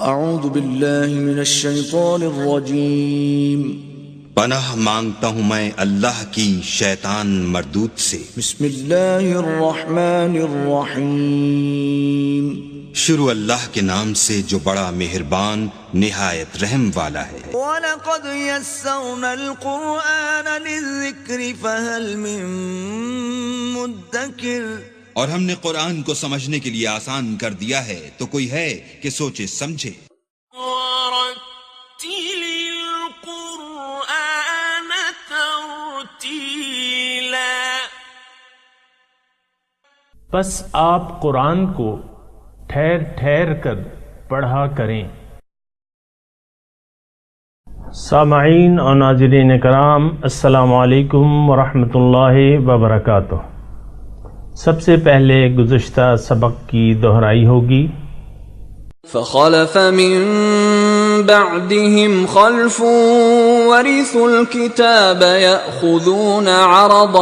اعوذ باللہ من الشیطان الرجیم پناہ مانگتا ہوں میں اللہ کی شیطان مردود سے۔ بسم اللہ الرحمن الرحیم شروع اللہ کے نام سے جو بڑا مہربان نہایت رحم والا ہے۔ وَلَقَدْ يَسَّرْنَا الْقُرْآنَ لِلذِّكْرِ فَهَلْ مِن مُدَّكِرٍ، اور ہم نے قرآن کو سمجھنے کے لیے آسان کر دیا ہے، تو کوئی ہے کہ سوچے سمجھے۔ وَرَتِّلِ الْقُرْآنَ تَرْتِيلًا، پس آپ قرآن کو ٹھہر ٹھہر کر پڑھا کریں۔ سامعین اور ناظرین کرام، السلام علیکم ورحمۃ اللہ وبرکاتہ۔ سب سے پہلے گزشتہ سبق کی دہرائی ہوگی۔ فخلف من بعدهم خلف ورثوا الكتاب يأخذون عرض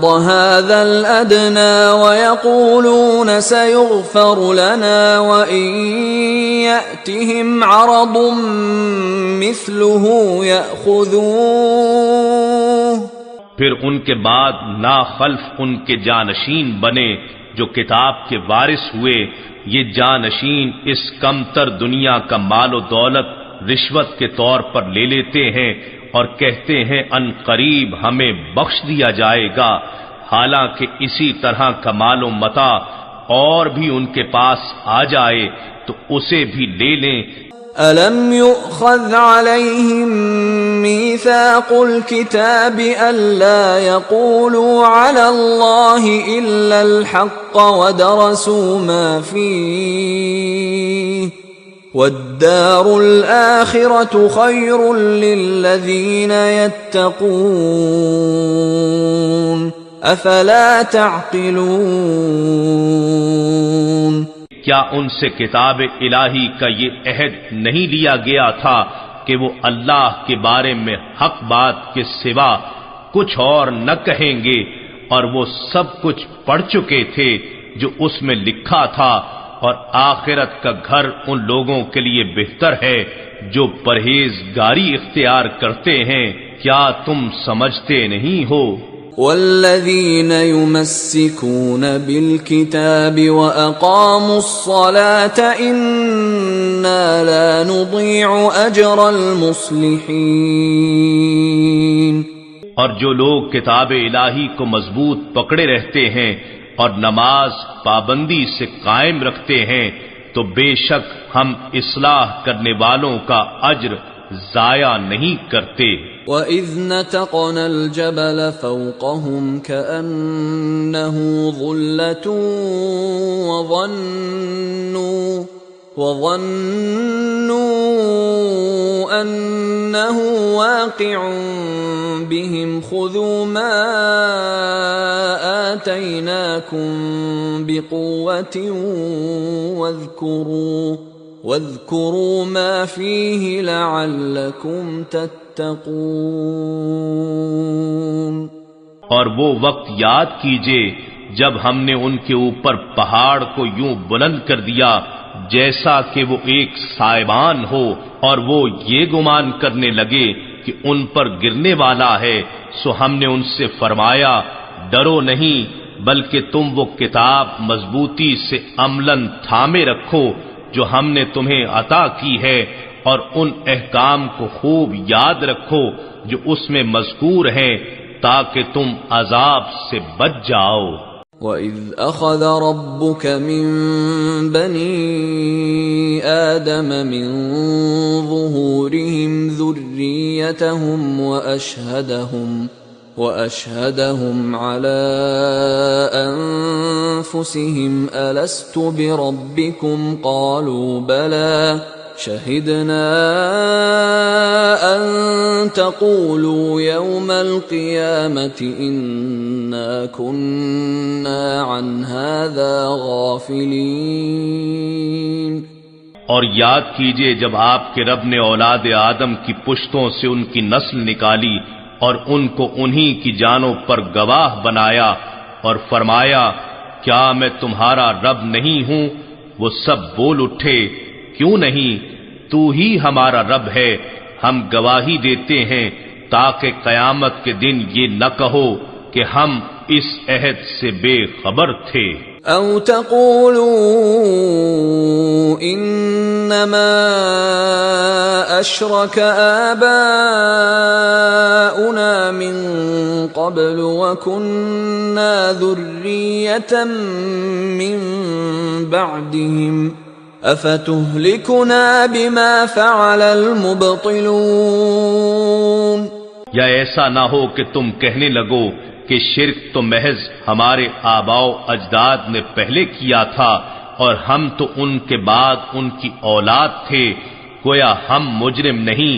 هذا الأدنى ويقولون سيغفر لنا وإن يأتهم عرض مثله يأخذوه۔ پھر ان کے بعد ناخلف ان کے جانشین بنے جو کتاب کے وارث ہوئے، یہ جانشین اس کمتر دنیا کا مال و دولت رشوت کے طور پر لے لیتے ہیں اور کہتے ہیں ان قریب ہمیں بخش دیا جائے گا، حالانکہ اسی طرح کا مال و متاع اور بھی ان کے پاس آ جائے تو اسے بھی لے لیں۔ أَلَمْ يُؤْخَذْ عَلَيْهِمْ مِيثَاقُ الْكِتَابِ أَلَّا يَقُولُوا عَلَى اللَّهِ إِلَّا الْحَقَّ وَدَرَسُوا مَا فِيهِ وَالدَّارُ الْآخِرَةُ خَيْرٌ لِلَّذِينَ يَتَّقُونَ أَفَلَا تَعْقِلُونَ۔ کیا ان سے کتاب الہی کا یہ عہد نہیں لیا گیا تھا کہ وہ اللہ کے بارے میں حق بات کے سوا کچھ اور نہ کہیں گے، اور وہ سب کچھ پڑھ چکے تھے جو اس میں لکھا تھا، اور آخرت کا گھر ان لوگوں کے لیے بہتر ہے جو پرہیزگاری اختیار کرتے ہیں۔ کیا تم سمجھتے نہیں ہو؟ والذین یمسکون بالکتاب واقاموا الصلاة انا لا نضیع اجر المصلحین۔ اور جو لوگ کتاب الہی کو مضبوط پکڑے رہتے ہیں اور نماز پابندی سے قائم رکھتے ہیں تو بے شک ہم اصلاح کرنے والوں کا اجر ضائع نہیں کرتے۔ وَإِذْ نَتَقْنَا الْجَبَلَ فَوْقَهُمْ كَأَنَّهُ ظُلَّةٌ وَظَنُّوا أَنَّهُ واقع بهم خُذُوا مَا آتَيْنَاكُمْ بِقُوَّةٍ وَاذْكُرُوا مَا فِيهِ لَعَلَّكُمْ تَتَّقُونَ۔ اور وہ وقت یاد کیجئے جب ہم نے ان کے اوپر پہاڑ کو یوں بلند کر دیا جیسا کہ وہ ایک سائبان ہو، اور وہ یہ گمان کرنے لگے کہ ان پر گرنے والا ہے، سو ہم نے ان سے فرمایا ڈرو نہیں، بلکہ تم وہ کتاب مضبوطی سے عملاً تھامے رکھو جو ہم نے تمہیں عطا کی ہے، اور ان احکام کو خوب یاد رکھو جو اس میں مذکور ہیں تاکہ تم عذاب سے بچ جاؤ۔ وَإِذْ أَخَذَ رَبُّكَ مِن بَنِي آدَمَ مِن ظُهُورِهِمْ ذُرِّيَّتَهُمْ وَأَشْهَدَهُمْ عَلَىٰ أَنفُسِهِمْ أَلَسْتُ بِرَبِّكُمْ قَالُوا بَلَىٰ شَهِدْنَا أَن تَقُولُوا يَوْمَ الْقِيَامَةِ إِنَّا كُنَّا عَنْ هَٰذَا غَافِلِينَ۔ اور یاد کیجئے جب آپ کے رب نے اولاد آدم کی پشتوں سے ان کی نسل نکالی اور ان کو انہی کی جانوں پر گواہ بنایا اور فرمایا کیا میں تمہارا رب نہیں ہوں؟ وہ سب بول اٹھے کیوں نہیں، تو ہی ہمارا رب ہے، ہم گواہی دیتے ہیں تاکہ قیامت کے دن یہ نہ کہو کہ ہم اس عہد سے بے خبر تھے۔ او تقولوا انما اشرك آباؤنا من قبل وكنا ذرية من بعدهم افتهلكنا بما فعل المبطلون۔ یا ایسا نہ ہو کہ تم کہنے لگو کہ شرک تو محض ہمارے آباء و اجداد نے پہلے کیا تھا اور ہم تو ان کے بعد ان کی اولاد تھے، گویا ہم مجرم نہیں،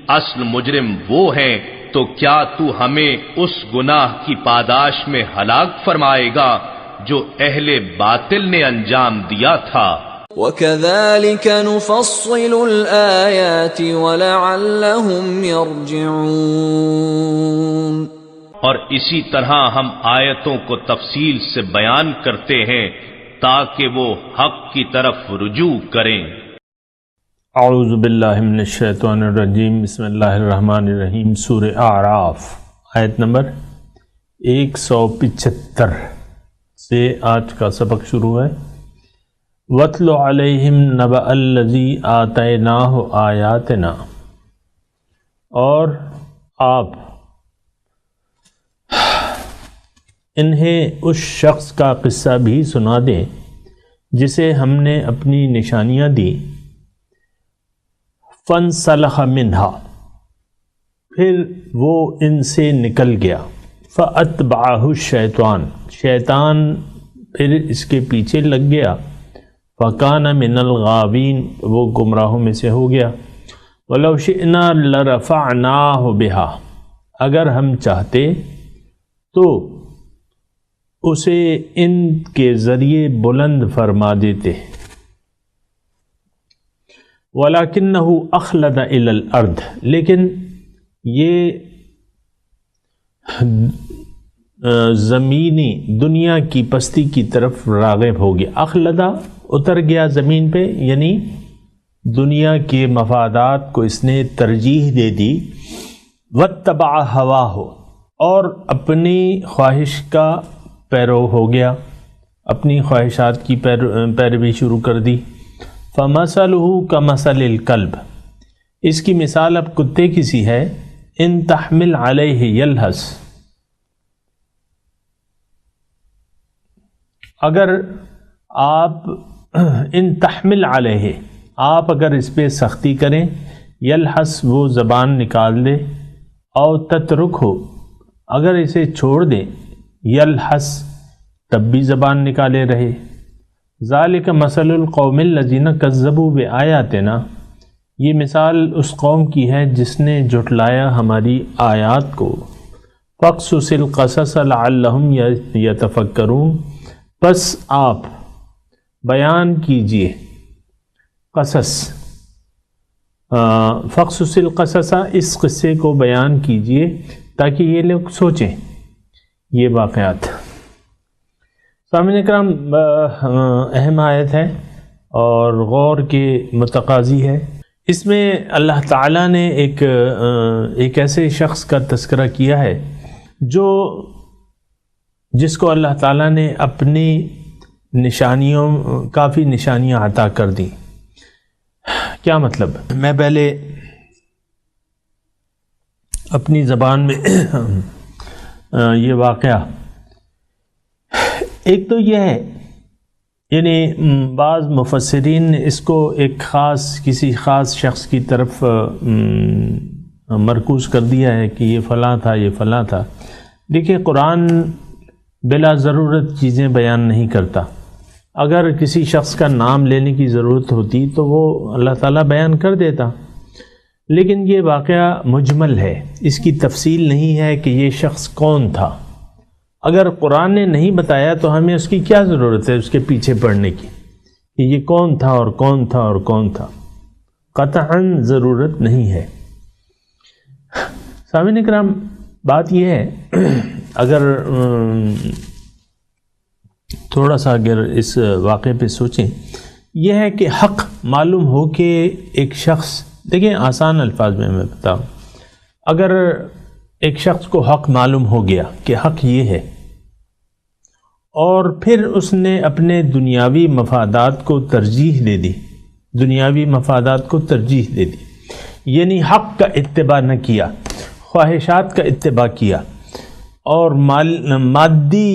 اصل مجرم وہ ہیں، تو کیا تو ہمیں اس گناہ کی پاداش میں ہلاک فرمائے گا جو اہل باطل نے انجام دیا تھا۔ وَكَذَلِكَ نُفَصِّلُ الْآيَاتِ وَلَعَلَّهُمْ يَرْجِعُونَ۔ اور اسی طرح ہم آیتوں کو تفصیل سے بیان کرتے ہیں تاکہ وہ حق کی طرف رجوع کریں۔ اعوذ باللہ من الشیطان الرجیم، بسم اللہ الرحمن الرحیم۔ سورہ اعراف آیت نمبر 175 سے آج کا سبق شروع ہے۔ وَاتْلُ عَلَيْهِمْ نَبَأَ الَّذِي آتَيْنَاهُ آیَاتِنَا، اور آپ انہیں اس شخص کا قصہ بھی سنا دیں جسے ہم نے اپنی نشانیاں دی۔ فَانْسَلَخَ مِنْهَا، پھر وہ ان سے نکل گیا۔ فَأَتْبَعَهُ الشَّيْطَانُ، شیطان پھر اس کے پیچھے لگ گیا۔ فَكَانَ مِنَ الْغَاوِينَ، وہ گمراہوں میں سے ہو گیا۔ وَلَوْ شِئْنَا لَرَفَعْنَاهُ بِهَا، اگر ہم چاہتے تو اسے ان کے ذریعے بلند فرما دیتے۔ وَلَكِنَّهُ أَخْلَدَ إِلَى الْأَرْضِ، لیکن یہ زمینی دنیا کی پستی کی طرف راغب ہو گیا۔ اخلدہ اتر گیا زمین پہ، یعنی دنیا کے مفادات کو اس نے ترجیح دے دی۔ وَاتَّبَعَ هَوَاهُ، اور اپنی خواہش کا پیرو ہو گیا، اپنی خواہشات کی پیروی شروع کر دی۔ فَمَثَلُهُ كَمَثَلِ الْكَلْبِ، اس کی مثال اب کتے کی سی ہے۔ إِن تَحْمِلْ عَلَيْهِ يَلْهَثْ، اگر آپ ان تحمل علیہ، آپ اگر اس پہ سختی کریں، یلحس، وہ زبان نکال دے، او تترک ہو، اگر اسے چھوڑ دیں، یلحس، تب بھی زبان نکالے رہے۔ ذالک مثل القوم الذین کذبوا بآیاتنا، یہ مثال اس قوم کی ہے جس نے جھٹلایا ہماری آیات کو۔ فاقصص القصص لعلہم یتفکرون، بس آپ بیان کیجئے قصص، فاقصص القصص، اس قصے کو بیان کیجئے تاکہ یہ لوگ سوچیں یہ واقعات۔ سامعین کرام، اہم آیت ہے اور غور کے متقاضی ہے۔ اس میں اللہ تعالیٰ نے ایک ایسے شخص کا تذکرہ کیا ہے جس کو اللہ تعالیٰ نے اپنی کافی نشانیاں عطا کر دی۔ کیا مطلب؟ میں پہلے اپنی زبان میں یہ واقعہ، ایک تو یہ ہے، یعنی بعض مفسرین نے اس کو ایک کسی خاص شخص کی طرف مرکوز کر دیا ہے کہ یہ فلاں تھا، یہ فلاں تھا۔ دیکھیے، قرآن بلا ضرورت چیزیں بیان نہیں کرتا۔ اگر کسی شخص کا نام لینے کی ضرورت ہوتی تو وہ اللہ تعالیٰ بیان کر دیتا، لیکن یہ واقعہ مجمل ہے، اس کی تفصیل نہیں ہے کہ یہ شخص کون تھا۔ اگر قرآن نے نہیں بتایا تو ہمیں اس کی کیا ضرورت ہے اس کے پیچھے پڑنے کی کہ یہ کون تھا اور کون تھا اور کون تھا؟ قطعاً ضرورت نہیں ہے۔ سامعین کرام، بات یہ ہے، اگر تھوڑا سا اگر اس واقعے پہ سوچیں، یہ ہے کہ حق معلوم ہو کہ ایک شخص، دیکھیں آسان الفاظ میں بتاؤں، اگر ایک شخص کو حق معلوم ہو گیا کہ حق یہ ہے، اور پھر اس نے اپنے دنیاوی مفادات کو ترجیح دے دی، دنیاوی مفادات کو ترجیح دے دی، یعنی حق کا اتباع نہ کیا، خواہشات کا اتباع کیا، اور مادی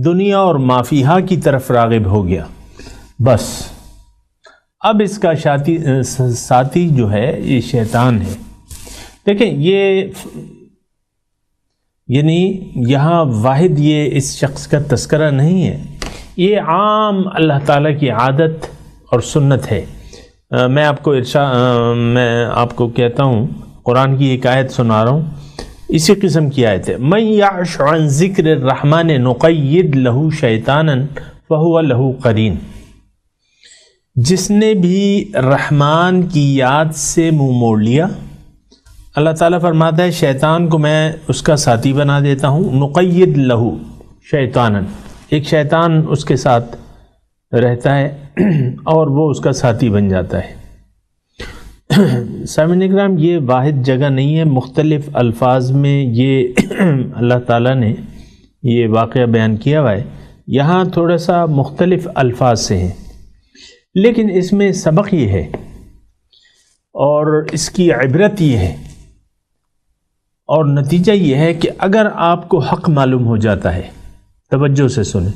دنیا اور مافیہا کی طرف راغب ہو گیا، بس اب اس کا ساتھی جو ہے یہ شیطان ہے۔ دیکھیں یہ یعنی یہاں واحد یہ اس شخص کا تذکرہ نہیں ہے، یہ عام اللہ تعالیٰ کی عادت اور سنت ہے۔ میں آپ کو کہتا ہوں، قرآن کی ایک آیت سنا رہا ہوں، اسی قسم کی آیت ہے، من یعش عن ذکر الرحمن نقید لہ شیطانا فہو لہ قرین، جس نے بھی رحمان کی یاد سے منہ موڑ لیا، اللہ تعالیٰ فرماتا ہے شیطان کو میں اس کا ساتھی بنا دیتا ہوں، نقید لہو شیطانا، ایک شیطان اس کے ساتھ رہتا ہے اور وہ اس کا ساتھی بن جاتا ہے۔ سامعین اکرام، یہ واحد جگہ نہیں ہے، مختلف الفاظ میں یہ اللہ تعالیٰ نے یہ واقعہ بیان کیا ہوا ہے، یہاں تھوڑا سا مختلف الفاظ سے ہیں، لیکن اس میں سبق یہ ہے اور اس کی عبرت یہ ہے اور نتیجہ یہ ہے کہ اگر آپ کو حق معلوم ہو جاتا ہے، توجہ سے سنیں،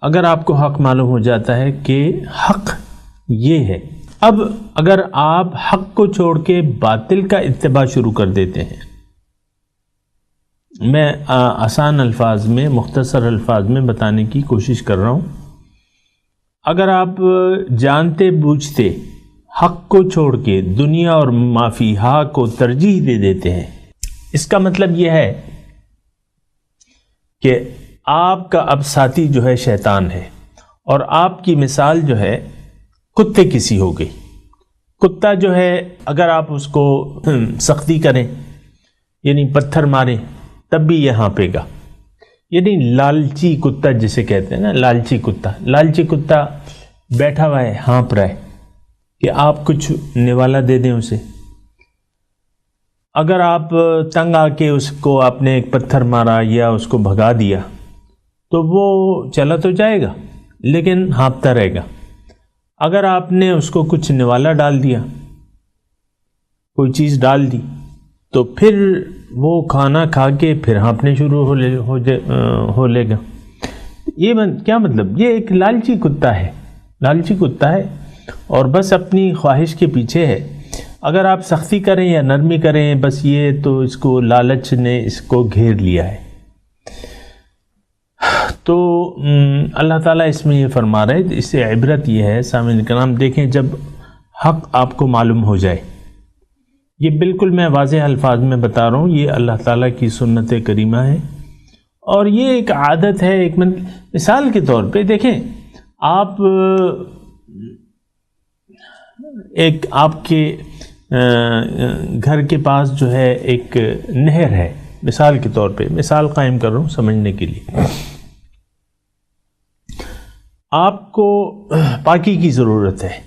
اگر آپ کو حق معلوم ہو جاتا ہے کہ حق یہ ہے، اب اگر آپ حق کو چھوڑ کے باطل کا اتباع شروع کر دیتے ہیں، میں آسان الفاظ میں، مختصر الفاظ میں بتانے کی کوشش کر رہا ہوں، اگر آپ جانتے بوجھتے حق کو چھوڑ کے دنیا اور مافیہا کو ترجیح دے دیتے ہیں، اس کا مطلب یہ ہے کہ آپ کا اب ساتھی جو ہے شیطان ہے، اور آپ کی مثال جو ہے کتے کسی ہو گئی۔ کتا جو ہے اگر آپ اس کو سختی کریں، یعنی پتھر ماریں، تب بھی یہ ہانپے گا، یعنی لالچی کتا جسے کہتے ہیں نا، لالچی کتا بیٹھا ہوا ہے، ہانپ رہا ہے کہ آپ کچھ نوالا دے دیں اسے۔ اگر آپ تنگ آ کے اس کو آپ نے ایک پتھر مارا یا اس کو بھگا دیا تو وہ چلا تو جائے گا لیکن ہانپتا رہے گا۔ اگر آپ نے اس کو کچھ نوالا ڈال دیا، کوئی چیز ڈال دی، تو پھر وہ کھانا کھا کے پھر ہانپنے شروع ہو لے گا۔ یہ کیا مطلب؟ یہ ایک لالچی کتا ہے اور بس اپنی خواہش کے پیچھے ہے۔ اگر آپ سختی کریں یا نرمی کریں، بس یہ تو اس کو لالچ نے اس کو گھیر لیا ہے۔ تو اللہ تعالیٰ اس میں یہ فرما رہے ہیں، اس سے عبرت یہ ہے سامعین کرام، دیکھیں جب حق آپ کو معلوم ہو جائے، یہ بالکل میں واضح الفاظ میں بتا رہا ہوں، یہ اللہ تعالیٰ کی سنت کریمہ ہے، اور یہ ایک عادت ہے۔ ایک مثال کے طور پہ دیکھیں، آپ کے گھر کے پاس جو ہے ایک نہر ہے، مثال کے طور پہ مثال قائم کر رہا ہوں سمجھنے کے لیے، آپ کو پاکی کی ضرورت ہے،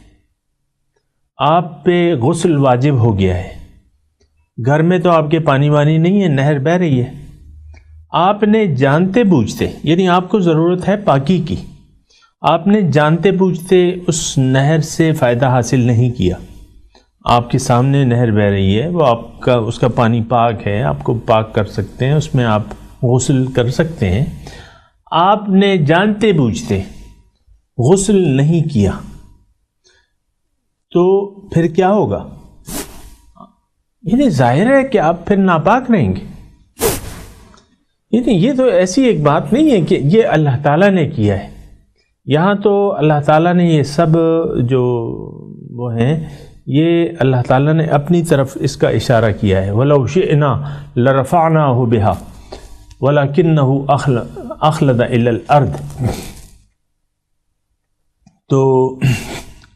آپ پہ غسل واجب ہو گیا ہے، گھر میں تو آپ کے پانی وانی نہیں ہے، نہر بہہ رہی ہے، آپ نے جانتے بوجھتے، یعنی آپ کو ضرورت ہے پاکی کی، آپ نے جانتے بوجھتے اس نہر سے فائدہ حاصل نہیں کیا، آپ کے سامنے نہر بہہ رہی ہے، وہ اس کا پانی پاک ہے، آپ کو پاک کر سکتے ہیں، اس میں آپ غسل کر سکتے ہیں، آپ نے جانتے بوجھتے غسل نہیں کیا تو پھر کیا ہوگا؟ یعنی ظاہر ہے کہ آپ پھر ناپاک رہیں گے۔ یعنی یہ تو ایسی ایک بات نہیں ہے کہ یہ اللہ تعالیٰ نے کیا ہے، یہاں تو اللہ تعالیٰ نے یہ سب جو وہ ہیں، یہ اللہ تعالیٰ نے اپنی طرف اس کا اشارہ کیا ہے، وَلَوْ شِئْنَا لَرَفَعْنَاهُ بِهَا وَلَكِنَّهُ أَخْلَدَ إِلَى الْأَرْضِ۔ تو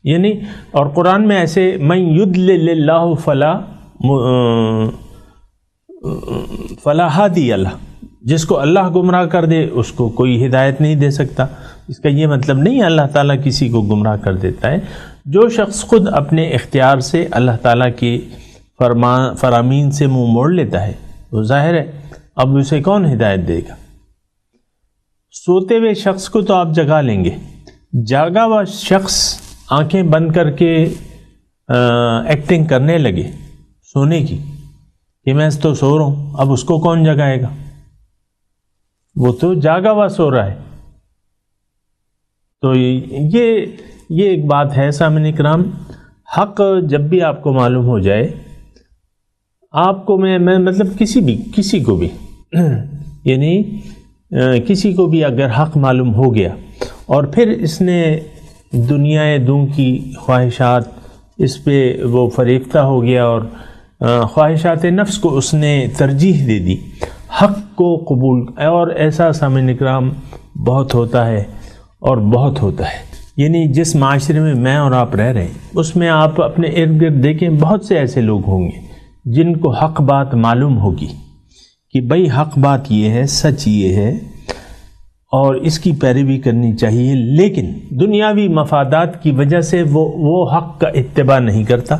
یعنی اور قرآن میں ایسے مَن يُضْلِلِ اللَّهُ فلا ہادی اللہ، جس کو اللہ گمراہ کر دے اس کو کوئی ہدایت نہیں دے سکتا۔ اس کا یہ مطلب نہیں ہے اللہ تعالیٰ کسی کو گمراہ کر دیتا ہے۔ جو شخص خود اپنے اختیار سے اللہ تعالیٰ کی فرامین سے منہ موڑ لیتا ہے وہ ظاہر ہے اب اسے کون ہدایت دے گا۔ سوتے ہوئے شخص کو تو آپ جگا لیں گے، جاگا ہوا شخص آنکھیں بند کر کے ایکٹنگ کرنے لگے سونے کی کہ میں تو سو رہا ہوں، اب اس کو کون جگائے گا؟ وہ تو جاگا ہوا سو رہا ہے۔ تو یہ ایک بات ہے سامعین کرام، حق جب بھی آپ کو معلوم ہو جائے، آپ کو میں مطلب کسی کو بھی یعنی کسی کو بھی اگر حق معلوم ہو گیا اور پھر اس نے دنیا دوں کی خواہشات اس پہ وہ فریفتہ ہو گیا اور خواہشات نفس کو اس نے ترجیح دے دی حق کو قبول، اور ایسا سامعین اکرام بہت ہوتا ہے اور بہت ہوتا ہے۔ یعنی جس معاشرے میں میں اور آپ رہ رہے ہیں اس میں آپ اپنے ارد گرد دیکھیں، بہت سے ایسے لوگ ہوں گے جن کو حق بات معلوم ہوگی کہ بھئی حق بات یہ ہے، سچ یہ ہے اور اس کی پیروی کرنی چاہیے، لیکن دنیاوی مفادات کی وجہ سے وہ حق کا اتباع نہیں کرتا،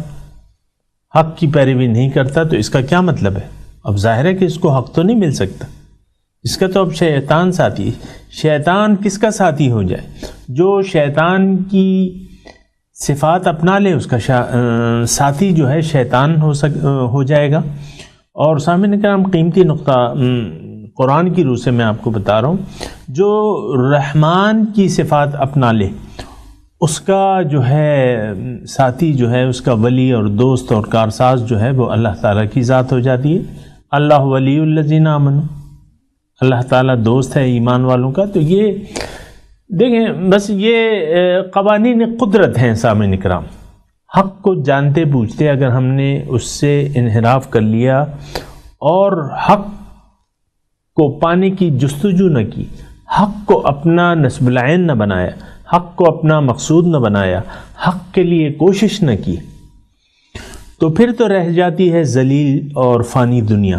حق کی پیروی نہیں کرتا، تو اس کا کیا مطلب ہے؟ اب ظاہر ہے کہ اس کو حق تو نہیں مل سکتا، اس کا تو اب شیطان ساتھی ہے۔ شیطان کس کا ساتھی ہو جائے؟ جو شیطان کی صفات اپنا لے اس کا ساتھی جو ہے شیطان ہو جائے گا۔ اور سامعین کرام قیمتی نقطہ قرآن کی روح سے میں آپ کو بتا رہا ہوں، جو رحمان کی صفات اپنا لے اس کا جو ہے ساتھی جو ہے، اس کا ولی اور دوست اور کارساز جو ہے وہ اللہ تعالیٰ کی ذات ہو جاتی ہے۔ اللہ ولی الذین آمنوا، اللہ تعالیٰ دوست ہے ایمان والوں کا۔ تو یہ دیکھیں بس یہ قوانین قدرت ہیں سامعین اکرام۔ حق کو جانتے بوجھتے اگر ہم نے اس سے انحراف کر لیا اور حق کو پانے کی جستجو نہ کی، حق کو اپنا نصب العین نہ بنایا، حق کو اپنا مقصود نہ بنایا، حق کے لیے کوشش نہ کی، تو پھر تو رہ جاتی ہے ذلیل اور فانی دنیا۔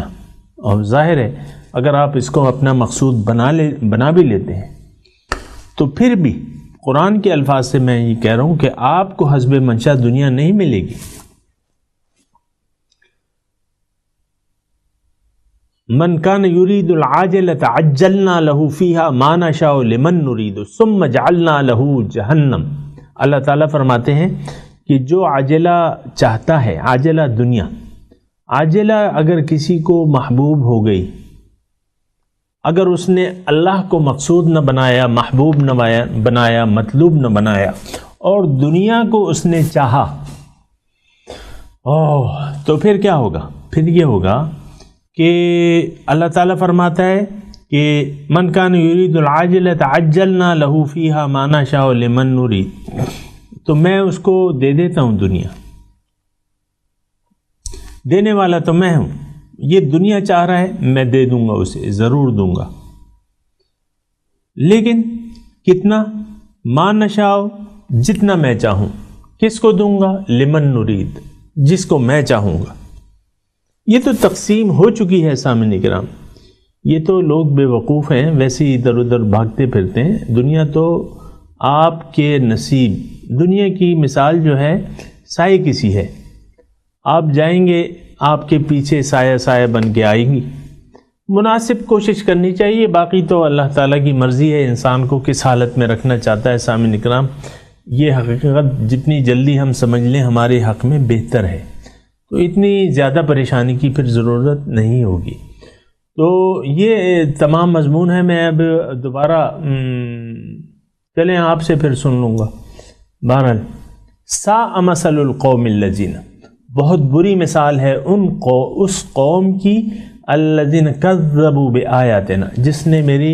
اور ظاہر ہے اگر آپ اس کو اپنا مقصود بنا بھی لیتے ہیں تو پھر بھی قرآن کے الفاظ سے میں یہ کہہ رہا ہوں کہ آپ کو حسب منشا دنیا نہیں ملے گی۔ من کان یرید العاجلۃ عجلنا له فیہا ما نشاء لمن نرید ثم جعلنا له جہنم۔ اللہ تعالیٰ فرماتے ہیں کہ جو عاجلہ چاہتا ہے، عاجلہ دنیا، عاجلہ اگر کسی کو محبوب ہو گئی، اگر اس نے اللہ کو مقصود نہ بنایا، محبوب نہ بنایا، مطلوب نہ بنایا اور دنیا کو اس نے چاہا، تو پھر کیا ہوگا؟ پھر یہ ہوگا کہ اللہ تعالیٰ فرماتا ہے کہ من کان یرید العاجلۃ عجلنا له فیہا ما نشاء لمن نرید، تو میں اس کو دے دیتا ہوں دنیا، دینے والا تو میں ہوں، یہ دنیا چاہ رہا ہے میں دے دوں گا، اسے ضرور دوں گا، لیکن کتنا؟ ما نشاء، جتنا میں چاہوں۔ کس کو دوں گا؟ لمن نرید، جس کو میں چاہوں گا۔ یہ تو تقسیم ہو چکی ہے سامعین کرام، یہ تو لوگ بے وقوف ہیں، ویسے ہی ادھر ادھر بھاگتے پھرتے ہیں۔ دنیا تو آپ کے نصیب، دنیا کی مثال جو ہے سائے کسی ہے، آپ جائیں گے آپ کے پیچھے سایہ سایہ بن کے آئیں گی۔ مناسب کوشش کرنی چاہیے، باقی تو اللہ تعالیٰ کی مرضی ہے انسان کو کس حالت میں رکھنا چاہتا ہے۔ سامعین اکرام یہ حقیقت جتنی جلدی ہم سمجھ لیں ہمارے حق میں بہتر ہے، تو اتنی زیادہ پریشانی کی پھر ضرورت نہیں ہوگی۔ تو یہ تمام مضمون ہے، میں اب دوبارہ چلیں آپ سے پھر سن لوں گا۔ بہرحال ساء مثل القوم الذین، بہت بری مثال ہے اس قوم کی الذین کذبوا بآیاتنا، جس نے میری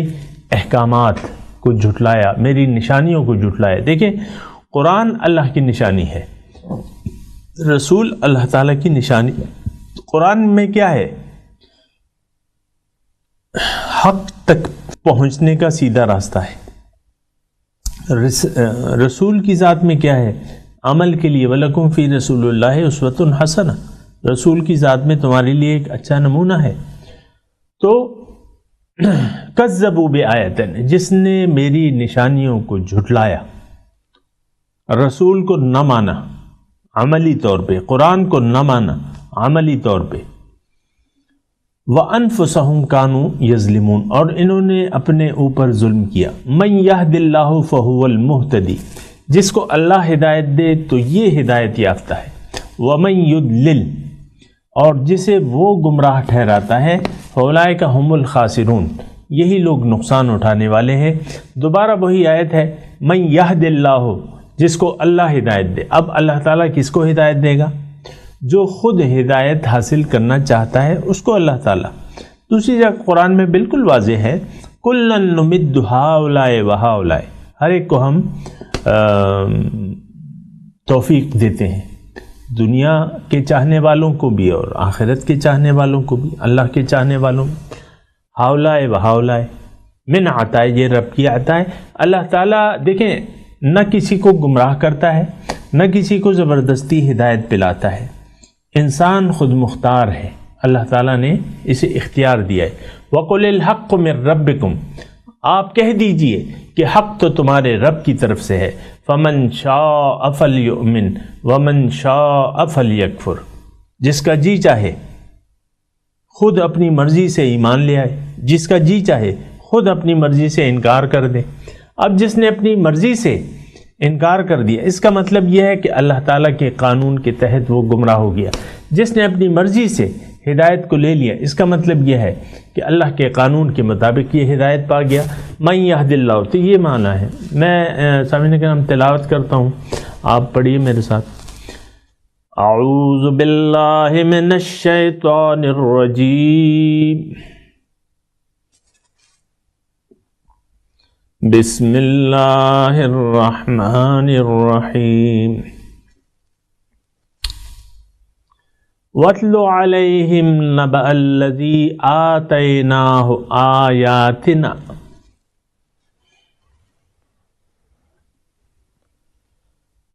احکامات کو جھٹلایا، میری نشانیوں کو جھٹلایا۔ دیکھیں قرآن اللہ کی نشانی ہے، رسول اللہ تعالیٰ کی نشانی۔ قرآن میں کیا ہے؟ حق تک پہنچنے کا سیدھا راستہ ہے۔ رسول کی ذات میں کیا ہے؟ عمل کے لیے وَلَكُمْ فِي رَسُولِ اللَّهِ أُسْوَةٌ حَسَنَةٌ، رسول کی ذات میں تمہارے لیے ایک اچھا نمونہ ہے۔ تو کذبوا بآیتن، جس نے میری نشانیوں کو جھٹلایا، رسول کو نہ مانا عملی طور پہ، قرآن کو نہ مانا عملی طور پہ، وَأَنفُسَهُمْ كَانُوا يَظْلِمُونَ، اور انہوں نے اپنے اوپر ظلم کیا۔ مَن يَهْدِ اللَّهُ فَهُوَ الْمُهْتَدِي، جس کو اللہ ہدایت دے تو یہ ہدایت یافتہ ہے۔ وَمَن يُضْلِلْ، اور جسے وہ گمراہ ٹھہراتا ہے، فَأُولَٰئِكَ هُمُ الْخَاسِرُونَ، یہی لوگ نقصان اٹھانے والے ہیں۔ دوبارہ وہی آیت ہے، مَن يَهْدِ اللَّهُ، جس کو اللہ ہدایت دے۔ اب اللہ تعالیٰ کس کو ہدایت دے گا؟ جو خود ہدایت حاصل کرنا چاہتا ہے اس کو اللہ تعالیٰ۔ دوسری جگہ قرآن میں بالکل واضح ہے، کُلًّا نُمِدُّ ہَؤُلَاءِ وَہَؤُلَاءِ، ہر ایک کو ہم توفیق دیتے ہیں، دنیا کے چاہنے والوں کو بھی اور آخرت کے چاہنے والوں کو بھی، اللہ کے چاہنے والوں بھی۔ ہَؤُلَاءِ وَہَؤُلَاءِ من عطا، یہ رب کی عطا ہے۔ اللہ تعالیٰ دیکھیں نہ کسی کو گمراہ کرتا ہے، نہ کسی کو زبردستی ہدایت پلاتا ہے، انسان خود مختار ہے، اللہ تعالیٰ نے اسے اختیار دیا ہے۔ وَقُلِ الْحَقُّ مِن رَبِّكُمْ، آپ کہہ دیجئے کہ حق تو تمہارے رب کی طرف سے ہے۔ فَمَن شَاءَ فَلْيُؤْمِنْ وَمَن شَاءَ فَلْيَكْفُرْ، جس کا جی چاہے خود اپنی مرضی سے ایمان لے آئے، جس کا جی چاہے خود اپنی مرضی سے انکار کر دے۔ اب جس نے اپنی مرضی سے انکار کر دیا، اس کا مطلب یہ ہے کہ اللہ تعالیٰ کے قانون کے تحت وہ گمراہ ہو گیا۔ جس نے اپنی مرضی سے ہدایت کو لے لیا، اس کا مطلب یہ ہے کہ اللہ کے قانون کے مطابق یہ ہدایت پا گیا۔ من یہد اللہ، تو یہ معنی ہے۔ میں سامعین کرام تلاوت کرتا ہوں، آپ پڑھیے میرے ساتھ۔ اعوذ باللہ من الشیطان الرجیم، بسم اللہ الرحمن الرحیم۔ وَاتْلُ عَلَيْهِمْ نَبَأَ الَّذِي آتَيْنَاهُ آيَاتِنَا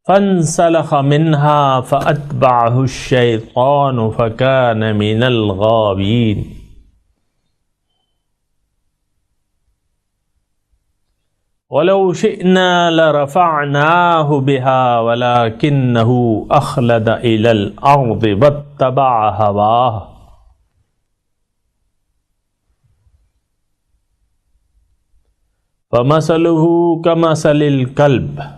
فَانْسَلَخَ مِنْهَا فَأَتْبَعَهُ الشَّيْطَانُ فَكَانَ مِنَ الْغَاوِينَ۔ وَلَوْ شِئْنَا لَرَفَعْنَاهُ بِهَا وَلَكِنَّهُ أَخْلَدَ إِلَى الْأَرْضِ وَاتَّبَعَ هَوَاهُ فَمَثَلُهُ كَمَثَلِ الْكَلْبِ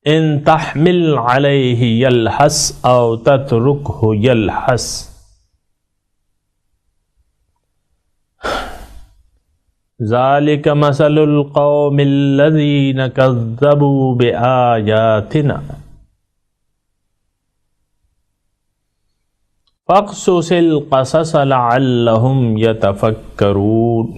إِن تَحْمِلْ عَلَيْهِ يَلْهَثْ أَوْ تَتْرُكْهُ يَلْهَثْ ذَلِكَ مَثَلُ الْقَوْمِ الَّذِينَ كَذَّبُوا بِآيَاتِنَا فَاقْصُصِ الْقَصَصَ لَعَلَّهُمْ يَتَفَكَّرُونَ۔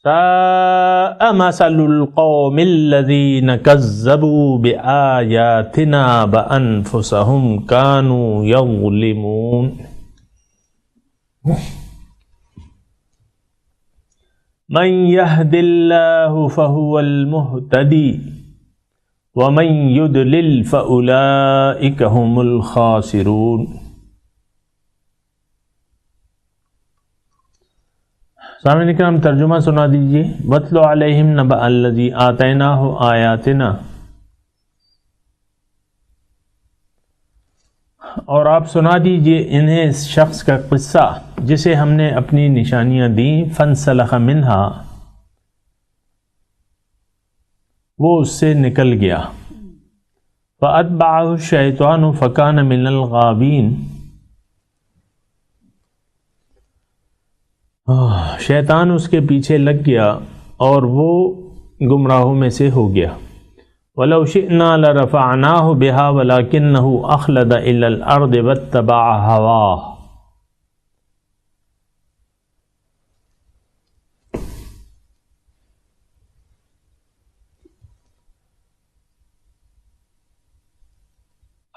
سَاءَ مَثَلُ الْقَوْمِ الَّذِينَ كَذَّبُوا بِآيَاتِنَا وَأَنفُسَهُمْ كَانُوا يَظْلِمُونَ۔ من يهد الله فهو المهتدي ومن يضلل فأولئك هم الخاسرون۔ سامعین کرام ترجمہ سنا دیجیے۔ وَاتْلُ عَلَيْهِمْ نَبَأَ الَّذِي آتَيْنَاهُ آيَاتِنَا، اور آپ سنا دیجئے انہیں اس شخص کا قصہ جسے ہم نے اپنی نشانیاں دیں۔ فَانْسَلَخَ مِنْهَا، وہ اس سے نکل گیا۔ فَأَتْبَعَهُ الشَّيْطَانُ فَكَانَ مِنَ الْغَاوِينَ، شیطان اس کے پیچھے لگ گیا اور وہ گمراہوں میں سے ہو گیا۔ وَلَوْ شِئْنَا لَرَفَعْنَاهُ بِهَا وَلَكِنَّهُ أَخْلَدَ إِلَى الْأَرْضِ وَاتَّبَعَ هَوَاهُ۔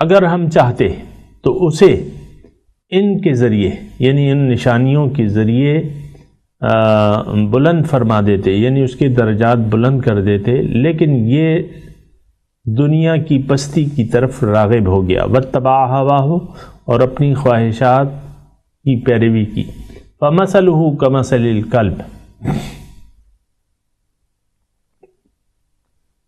اگر ہم چاہتے تو اسے ان کے ذریعے، یعنی ان نشانیوں کے ذریعے بلند فرما دیتے، یعنی اس کے درجات بلند کر دیتے، لیکن یہ دنیا کی پستی کی طرف راغب ہو گیا، واتبع ہواہ، اور اپنی خواہشات کی پیروی کی، فمثلہ کمثل الکلب،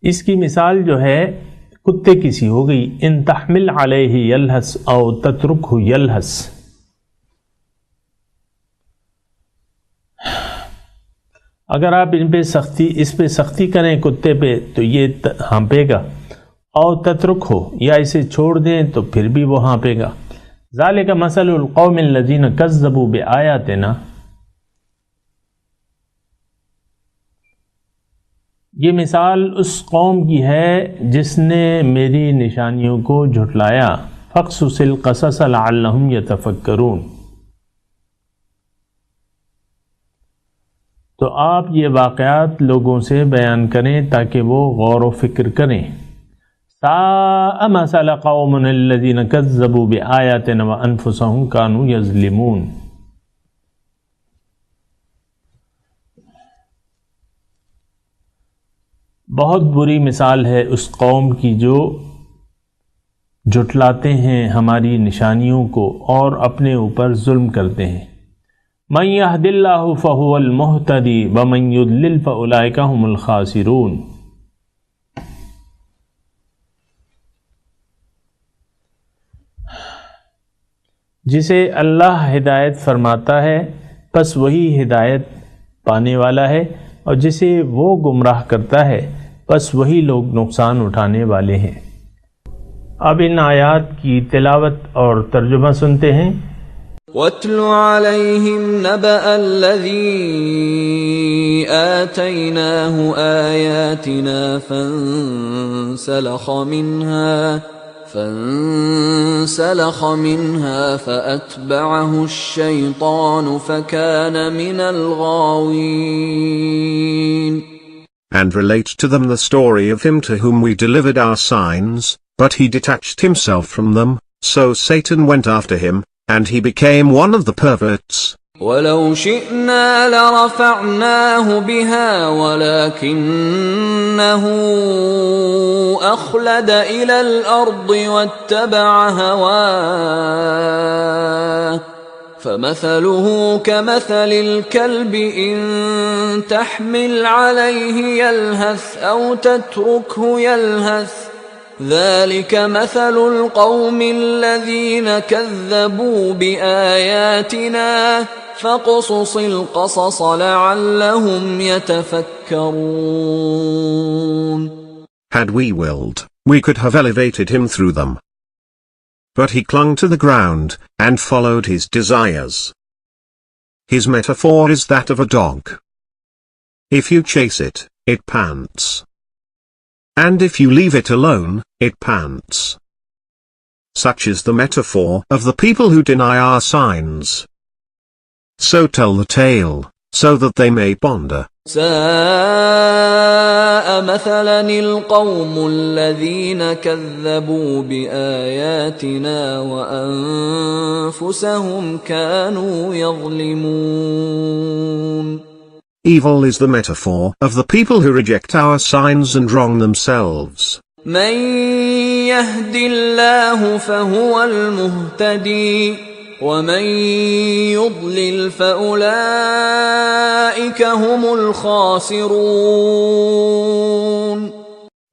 اس کی مثال جو ہے کتے کی سی ہو گئی، ان تحمل علیہ یلہس او تترکہ یلہس، اگر آپ اس پہ سختی کریں کتے پہ تو یہ ہانپے گا، او تترک ہو، یا اسے چھوڑ دیں تو پھر بھی وہ ہانپے گا۔ ذالک مثل القوم الذین کذبوا بآیاتنا، یہ مثال اس قوم کی ہے جس نے میری نشانیوں کو جھٹلایا، فاقصص القصص لعلہم یتفکرون، تو آپ یہ واقعات لوگوں سے بیان کریں تاکہ وہ غور و فکر کریں۔ ساء مثل قوم الذین کذبوا بآیاتنا وانفسهم كانوا یظلمون، بہت بری مثال ہے اس قوم کی جو جھٹلاتے ہیں ہماری نشانیوں کو اور اپنے اوپر ظلم کرتے ہیں۔ من یہد اللہ فہو المہتدی ومن یضلل فاولئک هم الخاسرون، جسے اللہ ہدایت فرماتا ہے پس وہی ہدایت پانے والا ہے، اور جسے وہ گمراہ کرتا ہے پس وہی لوگ نقصان اٹھانے والے ہیں۔ اب ان آیات کی تلاوت اور ترجمہ سنتے ہیں۔ وَاتْلُ عَلَيْهِمْ نَبَأَ الَّذِي آتَيْنَاهُ آيَاتِنَا فانسلخ منها فأتبعه الشيطان فكان من الغاوين. And relate to them the story of him to whom we delivered our signs, but he detached himself from them, so Satan went after him, and he became one of the perverts. وَلَوْ شِئْنَا لَرَفَعْنَاهُ بِهَا وَلَكِنَّهُ أَخْلَدَ إِلَى الْأَرْضِ وَاتَّبَعَ هَوَاهُ فَمَثَلُهُ كَمَثَلِ الْكَلْبِ إِن تَحْمِلْ عَلَيْهِ يَلْهَثْ أَوْ تَتْرُكْهُ يَلْهَثْ ذَلِكَ مَثَلُ الْقَوْمِ الَّذِينَ كَذَّبُوا بِآيَاتِنَا فَاقْصُصِ الْقَصَصَ لَعَلَّهُمْ يَتَفَكَّرُونَ. Had we willed, we could have elevated him through them. But he clung to the ground, and followed his desires. His metaphor is that of a dog. If you chase it, it pants. And if you leave it alone, it pants. Such is the metaphor of the people who deny our signs. So tell the tale, so that they may ponder. ساء مثلا القوم الذين كذبوا بآياتنا وأنفسهم كانوا يظلمون. Evil is the metaphor of the people who reject our signs and wrong themselves. من يهد الله فهو المهتدي ومن يضلل فأولئك هم الخاسرون.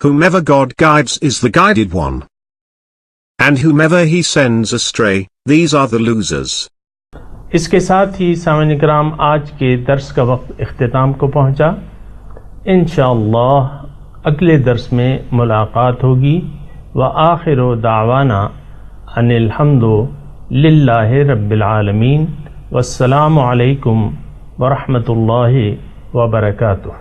Whomever God guides is the guided one. And whomever he sends astray, these are the losers. اس کے ساتھ ہی سامعین کرام آج کے درس کا وقت اختتام کو پہنچا۔ انشاءاللہ اگلے درس میں ملاقات ہوگی۔ وآخر دعوانا ان الحمد للہ رب العالمین، والسلام علیکم ورحمۃ اللہ وبرکاتہ۔